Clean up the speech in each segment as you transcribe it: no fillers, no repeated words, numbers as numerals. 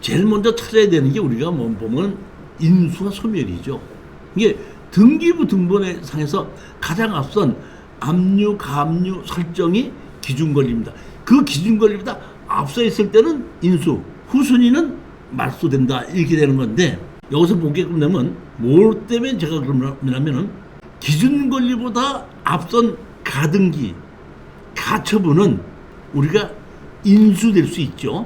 제일 먼저 찾아야 되는 게 우리가 뭐 보면 인수와 소멸이죠. 이게 등기부 등본상에서 가장 앞선 압류, 가압류 설정이 기준권리입니다. 그 기준권리보다 앞서 있을 때는 인수, 후순위는 말소된다 이렇게 되는 건데 여기서 보게끔 되면 뭘 때문에 제가 그러냐면은 기준권리보다 앞선 가등기, 가처분은 우리가 인수될 수 있죠.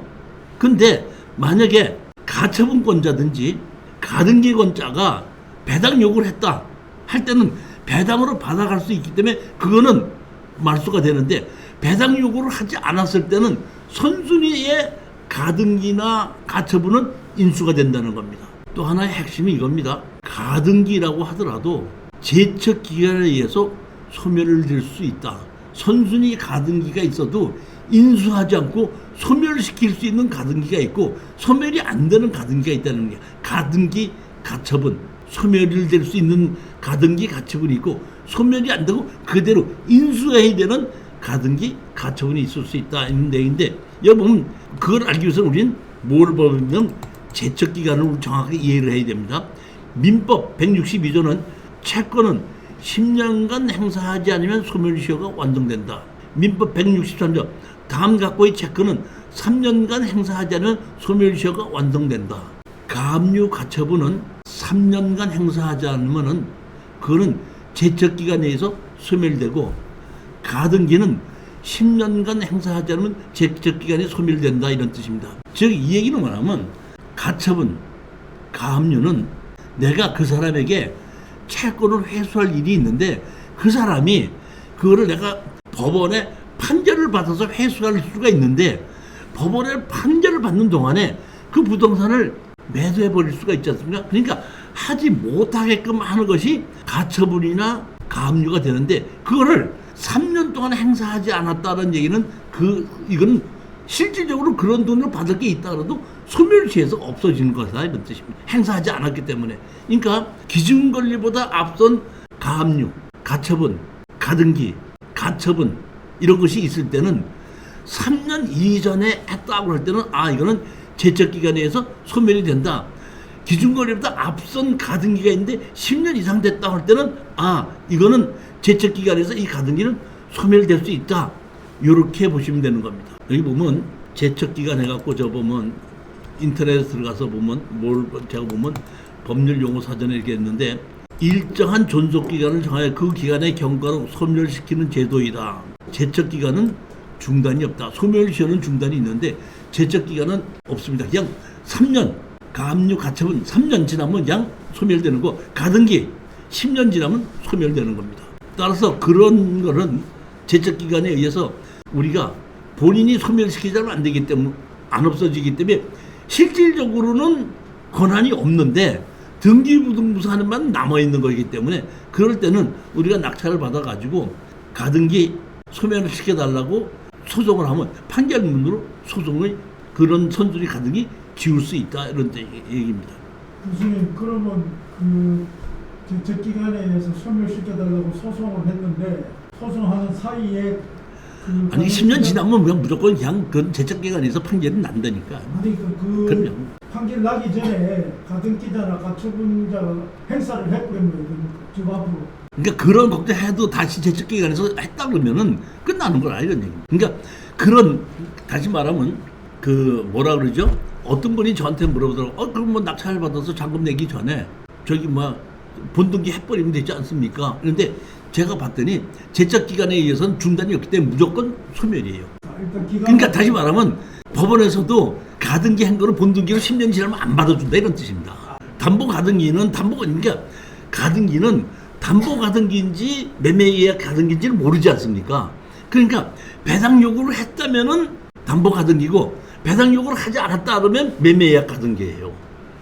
근데 만약에 가처분권자든지 가등기권자가 배당 요구를 했다 할 때는 배당으로 받아갈 수 있기 때문에 그거는 말소가 되는데 배당 요구를 하지 않았을 때는 선순위의 가등기나 가처분은 인수가 된다는 겁니다. 또 하나의 핵심이 이겁니다. 가등기라고 하더라도 제척기간에 의해서 소멸을 될 수 있다. 선순위 가등기가 있어도 인수하지 않고 소멸시킬 수 있는 가등기가 있고 소멸이 안 되는 가등기가 있다는 게 가등기, 가처분, 소멸이 될 수 있는 가등기, 가처분이 있고 소멸이 안 되고 그대로 인수해야 되는 가등기, 가처분이 있을 수 있다 이런 내용인데 여러분 그걸 알기 위해서 우리는 뭘 보면 제척기간을 정확하게 이해를 해야 됩니다. 민법 162조는 채권은 10년간 행사하지 않으면 소멸시효가 완성된다. 민법 163조 다음 각고의 채권은 3년간 행사하지 않으면 소멸시효가 완성된다. 가압류 가처분은 3년간 행사하지 않으면은 그거는 제척기간에 의해서 소멸되고 가등기는 10년간 행사하지 않으면 제척기간에 소멸된다 이런 뜻입니다. 즉 이 얘기는 뭐냐면 가처분, 가압류는 내가 그 사람에게 채권을 회수할 일이 있는데 그 사람이 그거를 내가 법원에 판결을 받아서 회수할 수가 있는데 법원에 판결을 받는 동안에 그 부동산을 매도해 버릴 수가 있지 않습니까? 그러니까 하지 못하게끔 하는 것이 가처분이나 가압류가 되는데 그거를 3년 동안 행사하지 않았다는 얘기는 이건 실질적으로 그런 돈을 받을 게 있다 그래도 소멸시해서 없어지는 거다 이런 뜻입니다. 행사하지 않았기 때문에. 그러니까 기준권리보다 앞선 가압류, 가처분, 가등기, 가처분 이런 것이 있을 때는 3년 이전에 했다고 할 때는 이거는 제척기간에 의해서 소멸이 된다. 기준권리보다 앞선 가등기가 있는데 10년 이상 됐다고 할 때는 이거는 제척기간에서 이 가등기는 소멸될 수 있다. 이렇게 보시면 되는 겁니다. 여기 보면 제척기간 해갖고 저 보면 인터넷에 들어가서 보면 제가 보면 법률 용어 사전에 이렇게 했는데 일정한 존속기간을 정하여 그 기간의 경과로 소멸시키는 제도이다. 제척기간은 중단이 없다. 소멸시효는 중단이 있는데 제척기간은 없습니다. 그냥 3년 가압류 가처분 3년 지나면 그냥 소멸되는 거 가등기 10년 지나면 소멸되는 겁니다. 따라서 그런 거는 제척기간에 의해서 우리가 본인이 소멸시키자면 안 되기 때문에 안 없어지기 때문에 실질적으로는 권한이 없는데 등기부등본상에만 남아있는 거기 때문에 그럴 때는 우리가 낙찰을 받아가지고 가등기 소멸을 시켜달라고 소송을 하면 판결문으로 소송의 그런 선순위 가등기 지울 수 있다 이런 얘기입니다. 교수님 그러면 그 제척기간에 의해서 소멸시켜달라고 소송을 했는데 소송하는 사이에 아니 10년 지나면 그냥 무조건 그냥 그 제척기간에서 판결이 난다니까. 아니 그 판결 나기 전에 가등기자나 가처분자가 행사를 해버리면 집 앞으로. 그러니까 그런 걱정해도 다시 제척기간에서 했다 그러면은 끝나는 걸 이런 얘기. 그러니까 그런 다시 말하면 그 뭐라 그러죠? 어떤 분이 저한테 물어보더라고. 그럼 뭐 낙찰 받아서 잔금 내기 전에 저기 뭐 본등기 해버리면 되지 않습니까? 그런데 제가 봤더니 제척기간에 의해서는 중단이 없기 때문에 무조건 소멸이에요. 그러니까 다시 말하면 법원에서도 가등기 한 거를 본등기로 10년 지나면 안 받아준다 이런 뜻입니다. 담보 가등기는 그러니까 가등기는 담보 가등기인지 매매예약 가등기인지를 모르지 않습니까? 그러니까 배당 요구를 했다면은 담보 가등기고 배당 요구를 하지 않았다 그러면 매매예약 가등기예요.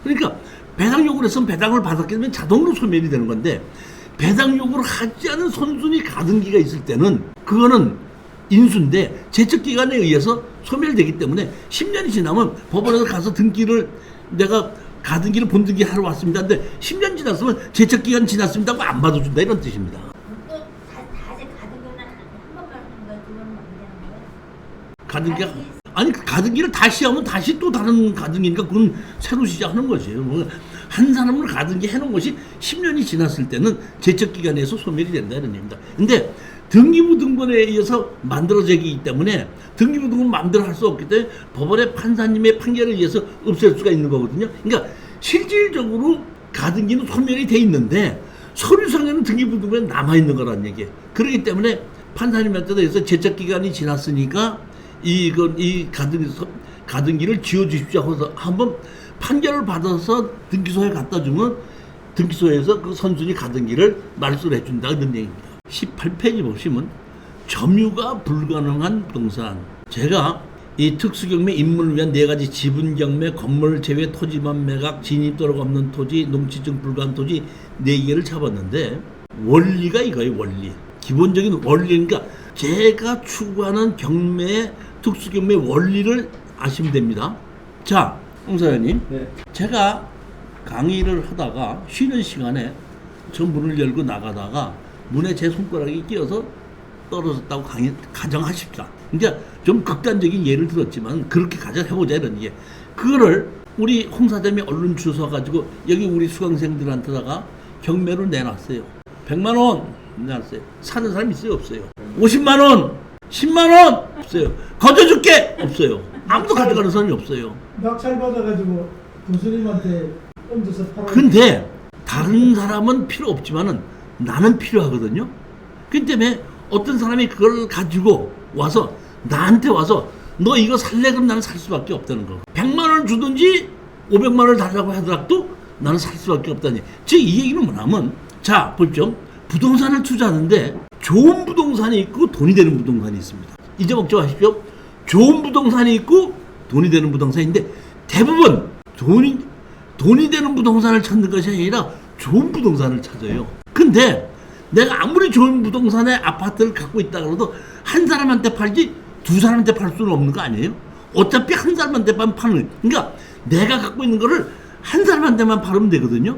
그러니까 배당 요구를 했으면 배당을 받았기 때문에 자동으로 소멸이 되는 건데 배당 요구를 하지 않은 선순위 가등기가 있을 때는 그거는 인수인데 제척기간에 의해서 소멸되기 때문에 10년이 지나면 법원에서 가서 등기를 내가 가등기를 본등기 하러 왔습니다. 근데 10년 지났으면 제척기간 지났습니다 하고 안 받아준다 이런 뜻입니다. 또 다시 가등기는 한 번만 하는 거야? 두 번만 하는 거야? 가등기 아니 그 가등기를 다시 하면 다시 또 다른 가등기니까 그건 새로 시작하는 거지. 한 사람을 가등기 해놓은 것이 10년이 지났을 때는 제척기간에서 소멸이 된다는 얘기입니다. 근데 등기부 등본에 의해서 만들어지기 때문에 등기부 등본 마음대로 할 수 없기 때문에 법원의 판사님의 판결에 의해서 없앨 수가 있는 거거든요. 그러니까 실질적으로 가등기는 소멸이 돼 있는데 서류상에는 등기부 등본에 남아있는 거란 얘기예요. 그렇기 때문에 판사님한테도 해서 제척기간이 지났으니까 이 가등기를 지워주십시오 하고서 한번 판결을 받아서 등기소에 갖다 주면 등기소에서 그 선순위 가등기를 말소를 해준다 이런 얘기입니다. 18페이지 보시면 점유가 불가능한 부동산. 제가 이 특수경매 입문을 위한 4가지 지분경매, 건물 제외 토지만 매각, 진입도로가 없는 토지, 농지증 불가한 토지 4개를 잡았는데 원리가 이거예요. 원리. 기본적인 원리니까 제가 추구하는 경매, 특수경매 원리를 아시면 됩니다. 자, 홍 사장님. 네. 제가 강의를 하다가 쉬는 시간에 저 문을 열고 나가다가 문에 제 손가락이 끼어서 떨어졌다고 가정하십시다. 그러니까 좀 극단적인 예를 들었지만 그렇게 가정해보자 이런 얘기. 그거를 우리 홍 사장님이 얼른 주워가지고 여기 우리 수강생들한테다가 경매로 내놨어요. 100만 원 내놨어요. 사는 사람 있어요? 없어요? 50만 원, 10만 원 없어요. 거둬줄게 없어요. 아무도 가져가는 사람이 없어요. 낙찰 받아가지고 교수님한테 옮겨서 팔아. 근데 다른 사람은 필요 없지만은 나는 필요하거든요. 그 때문에 어떤 사람이 그걸 가지고 와서 나한테 와서 너 이거 살래? 그럼 나는 살 수밖에 없다는 거. 100만 원을 주든지 500만 원을 달라고 하더라도 나는 살 수밖에 없다니. 즉 이 얘기는 뭐냐면 자 보십시오. 부동산을 투자하는데 좋은 부동산이 있고 돈이 되는 부동산이 있습니다. 잊어먹지 마십시오. 좋은 부동산이 있고 돈이 되는 부동산인데 대부분 돈이 되는 부동산을 찾는 것이 아니라 좋은 부동산을 찾아요. 근데 내가 아무리 좋은 부동산의 아파트를 갖고 있다 그래도 한 사람한테 팔지 두 사람한테 팔 수는 없는 거 아니에요? 어차피 한 사람한테만 파는, 그러니까 내가 갖고 있는 거를 한 사람한테만 팔으면 되거든요.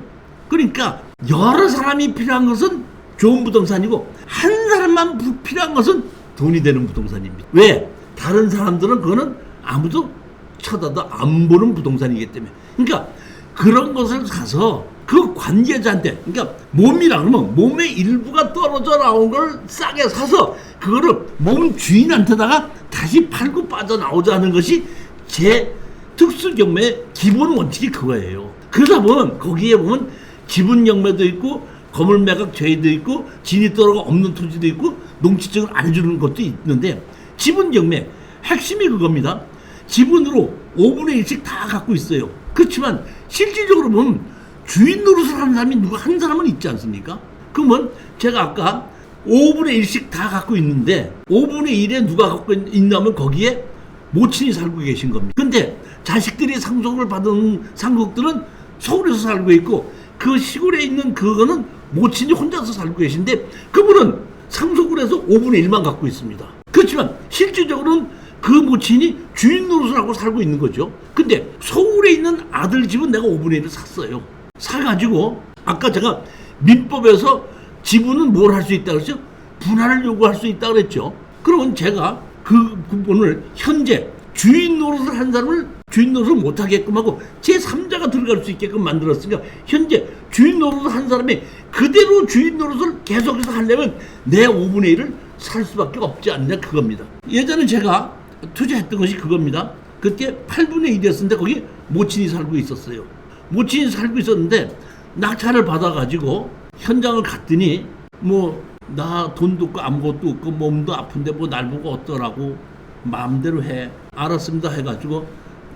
그러니까 여러 사람이 필요한 것은 좋은 부동산이고 한 사람만 필요한 것은 돈이 되는 부동산입니다. 왜? 다른 사람들은 그거는 아무도 쳐다도 안 보는 부동산이기 때문에. 그러니까 그런 것을 사서 그 관계자한테, 그러니까 몸이라 그러면 몸의 일부가 떨어져 나온 걸 싸게 사서 그거를 몸 주인한테다가 다시 팔고 빠져나오자는 것이 제 특수경매의 기본 원칙이 그거예요. 그러다 보면 거기에 보면 지분경매도 있고 건물매각 제외도 있고 진입도로가 없는 토지도 있고 농지증을 안 주는 것도 있는데 지분경매 핵심이 그겁니다. 지분으로 5분의 1씩 다 갖고 있어요. 그렇지만 실질적으로 보면 주인 노릇을 하는 사람이 누가 한 사람은 있지 않습니까? 그러면 제가 아까 5분의 1씩 다 갖고 있는데 5분의 1에 누가 갖고 있냐면 거기에 모친이 살고 계신 겁니다. 근데 자식들이 상속을 받은 상속들은 서울에서 살고 있고 그 시골에 있는 그거는 모친이 혼자서 살고 계신데 그분은 상속을 해서 5분의 1만 갖고 있습니다. 그렇지만 실질적으로는 그 모친이 주인 노릇을 하고 살고 있는 거죠. 근데 서울에 있는 아들 집은 내가 5분의 1을 샀어요. 사가지고 아까 제가 민법에서 지분은 뭘 할 수 있다 그랬죠? 분할을 요구할 수 있다 그랬죠. 그러면 제가 그 부분을 현재 주인 노릇을 한 사람을 주인 노릇을 못하게끔 하고 제3자가 들어갈 수 있게끔 만들었으니까 현재 주인 노릇을 한 사람이 그대로 주인 노릇을 계속해서 하려면 내 5분의 1을 살 수밖에 없지 않냐 그겁니다. 예전에 제가 투자했던 것이 그겁니다. 그때 8분의 1이었는데 거기 모친이 살고 있었어요. 모친이 살고 있었는데 낙찰을 받아가지고 현장을 갔더니 뭐 나 돈도 없고 아무것도 없고 몸도 아픈데 뭐 날 보고 어떠라고 마음대로 해 알았습니다 해가지고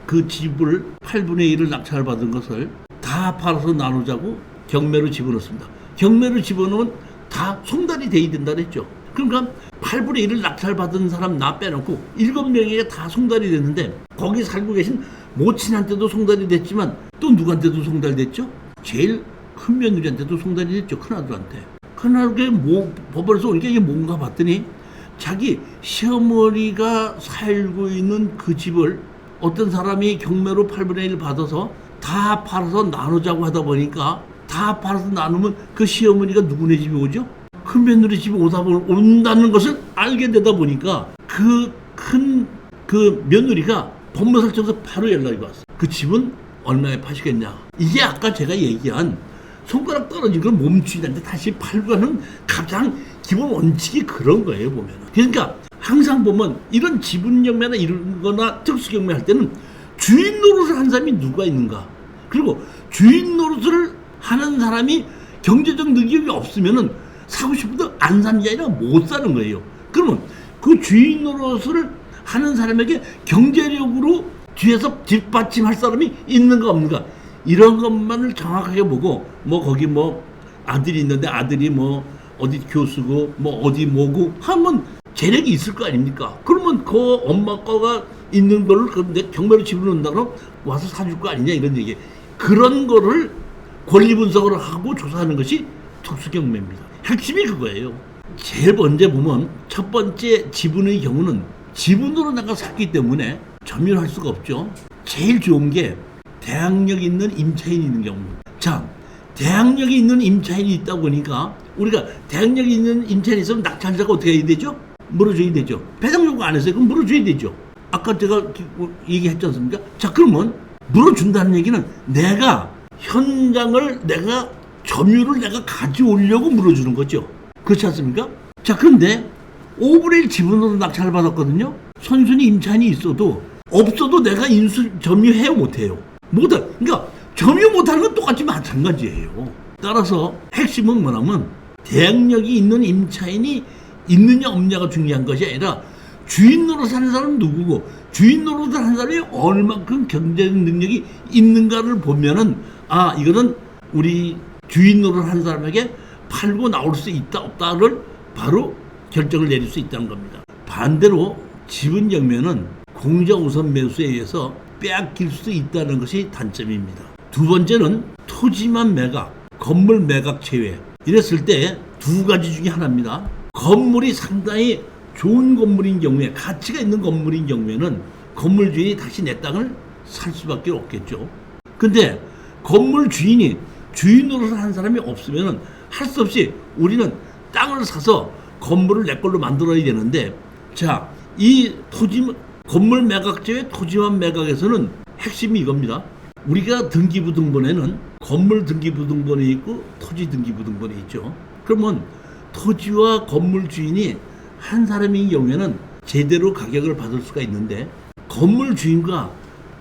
그 집을 8분의 1을 낙찰을 받은 것을 다 팔아서 나누자고 경매로 집어넣습니다. 경매로 집어넣으면 다 송달이 돼야 된다 그랬죠. 그러니까 8분의 1을 낙찰 받은 사람 나 빼놓고 7명에게 다 송달이 됐는데 거기 살고 계신 모친한테도 송달이 됐지만 또 누구한테도 송달됐죠? 제일 큰 며느리한테도 송달이 됐죠. 큰아들한테. 큰아들이 뭐 법원에서 오니까 이게 뭔가 봤더니 자기 시어머니가 살고 있는 그 집을 어떤 사람이 경매로 8분의 1 받아서 다 팔아서 나누자고 하다 보니까 다 팔아서 나누면 그 시어머니가 누구네 집에 오죠? 큰 며느리 집에 온다는 것을 알게 되다 보니까 그 큰 그 며느리가 법무사청에서 바로 연락이 왔어. 그 집은 얼마에 파시겠냐. 이게 아까 제가 얘기한 손가락 떨어진 걸 멈추는데 다시 팔고 하는 가장 기본 원칙이 그런 거예요, 보면. 그러니까 항상 보면 이런 지분 경매나 이런 거나 특수 경매 할 때는 주인 노릇을 한 사람이 누가 있는가. 그리고 주인 노릇을 하는 사람이 경제적 능력이 없으면은 사고 싶어도 안 사는 게 아니라 못 사는 거예요. 그러면 그 주인 노릇을 하는 사람에게 경제력으로 뒤에서 뒷받침할 사람이 있는가 없는가, 이런 것만을 정확하게 보고, 뭐 거기 뭐 아들이 있는데 아들이 뭐 어디 교수고 뭐 어디 뭐고 하면 재력이 있을 거 아닙니까? 그러면 그 엄마 거가 있는 거를 내 경매로 집어넣는다 그러면 와서 사줄 거 아니냐, 이런 얘기. 그런 거를 권리 분석을 하고 조사하는 것이 특수경매입니다. 핵심이 그거예요. 제일 먼저 보면 첫 번째 지분의 경우는 지분으로 내가 샀기 때문에 점유할 수가 없죠. 제일 좋은 게 대항력 있는 임차인이 있는 경우입니다. 자, 대항력이 있는 임차인이 있다 보니까 우리가 대항력이 있는 임차인이 있으면 낙찰자가 어떻게 해야 되죠? 물어줘야 되죠. 배당 요구 안 했어요. 그럼 물어줘야 되죠. 아까 제가 얘기했지 않습니까? 자, 그러면 물어준다는 얘기는 내가 현장을 내가 점유를 내가 가져오려고 물어주는 거죠. 그렇지 않습니까? 자, 그런데 5분의 1 지분으로 낙찰을 받았거든요. 선순위 임차인이 있어도 없어도 내가 인수 점유해요, 못해요? 못해. 그러니까 점유 못하는 건 똑같이 마찬가지예요. 따라서 핵심은 뭐냐면 대항력이 있는 임차인이 있느냐 없느냐가 중요한 것이 아니라 주인 노릇 하는 사람은 누구고 주인 노릇을 하는 사람이 얼만큼 경제적 능력이 있는가를 보면은, 아, 이거는 우리 주인 노릇 하는 사람에게 팔고 나올 수 있다 없다를 바로 결정을 내릴 수 있다는 겁니다. 반대로 지분 경매는 공자 우선 매수에 의해서 빼앗길 수 있다는 것이 단점입니다. 두 번째는 토지만 매각, 건물 매각 제외. 이랬을 때 두 가지 중에 하나입니다. 건물이 상당히 좋은 건물인 경우에, 가치가 있는 건물인 경우에는 건물 주인이 다시 내 땅을 살 수밖에 없겠죠. 근데 건물 주인이 주인 노릇을 하는 사람이 없으면 할 수 없이 우리는 땅을 사서 건물을 내 걸로 만들어야 되는데, 자, 이 건물 매각 제외 토지만 매각에서는 핵심이 이겁니다. 우리가 등기부등본에는 건물 등기부등본이 있고 토지 등기부등본이 있죠. 그러면 토지와 건물 주인이 한 사람인 경우에는 제대로 가격을 받을 수가 있는데, 건물 주인과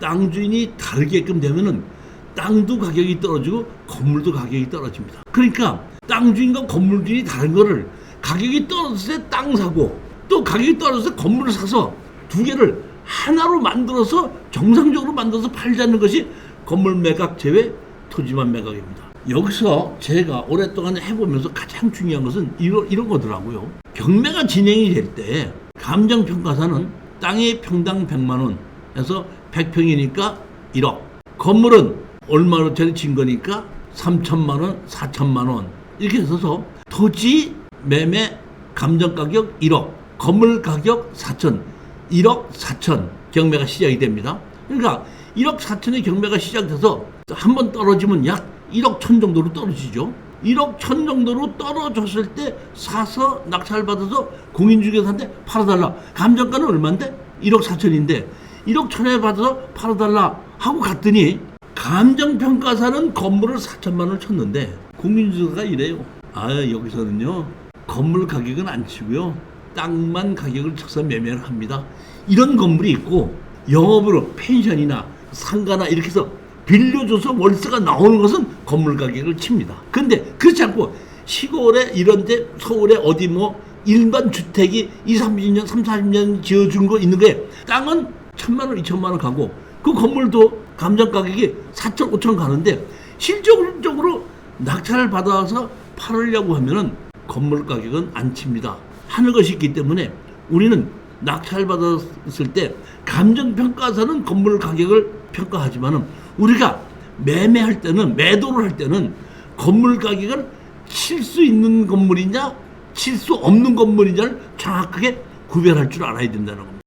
땅 주인이 다르게끔 되면은 땅도 가격이 떨어지고 건물도 가격이 떨어집니다. 그러니까 땅 주인과 건물 주인이 다른 거를 가격이 떨어졌을 때 땅 사고 또 가격이 떨어졌을 때 건물을 사서 두 개를 하나로 만들어서 정상적으로 만들어서 팔자는 것이 건물 매각 제외 토지만 매각입니다. 여기서 제가 오랫동안 해보면서 가장 중요한 것은 이런 거더라고요. 경매가 진행이 될 때 감정평가사는 땅의 평당 100만 원에서 100평이니까 1억, 건물은 얼마짜리 진 거니까 3천만 원, 4천만 원 이렇게 써서 토지 매매 감정가격 1억, 건물 가격 4천, 1억 4천 경매가 시작이 됩니다. 그러니까 1억 4천의 경매가 시작돼서 한 번 떨어지면 약 1억 천 정도로 떨어지죠. 1억 천 정도로 떨어졌을 때 사서 낙찰 받아서 공인중개사한테 팔아달라. 감정가는 얼마인데? 1억 4천인데 1억 천에 받아서 팔아달라 하고 갔더니 감정평가사는 건물을 4천만 원을 쳤는데 공인중개사가 이래요. 아, 여기서는요 건물 가격은 안 치고요 땅만 가격을 쳐서 매매를 합니다. 이런 건물이 있고 영업으로 펜션이나 상가나 이렇게 해서 빌려줘서 월세가 나오는 것은 건물 가격을 칩니다. 근데 그렇지 않고 시골에 이런데 서울에 어디 뭐 일반 주택이 20-30년, 30-40년 지어준 거 있는 거에 땅은 1,000만 원, 2천만 원 가고 그 건물도 감정 가격이 4천, 5천 가는데 실질적으로 낙찰을 받아서 팔으려고 하면은 건물 가격은 안 칩니다. 하는 것이 있기 때문에 우리는 낙찰 받았을 때 감정평가사는 건물 가격을 평가하지만은 우리가 매매할 때는, 매도를 할 때는 건물 가격을 칠 수 있는 건물이냐 칠 수 없는 건물이냐를 정확하게 구별할 줄 알아야 된다는 겁니다.